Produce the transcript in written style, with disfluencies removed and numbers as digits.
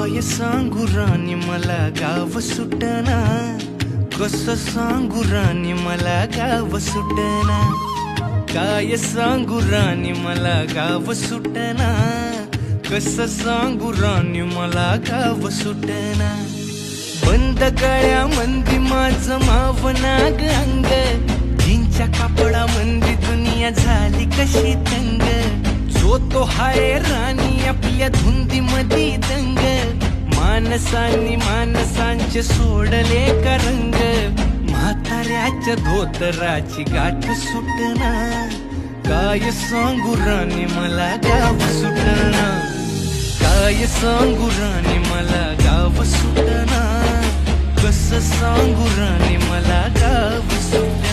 काय सांगू राणी मला गाव सुटना, कसं सांगू राणी मला गाव सुटना, काय सांगू राणी मला गाव सुटना, कसं सांगू राणी मला गाव सुटना. बंद गळ्यामंदी माझं मावनाग अंग, जीनच्या कापडामंदी दुनिया झाली कशी तंग. जो तो हाय राणी आपल्या धुंदीमधी दंग, माणसांनी माणसांचे सोडले का रंग. म्हाताऱ्याच्या धोतराची गाठ सुटना, काय सांगू राणी मला गाव सुटना, काय सांगू राणी मला गाव सुटना, कसं सांगू राणी मला गाव सुटना.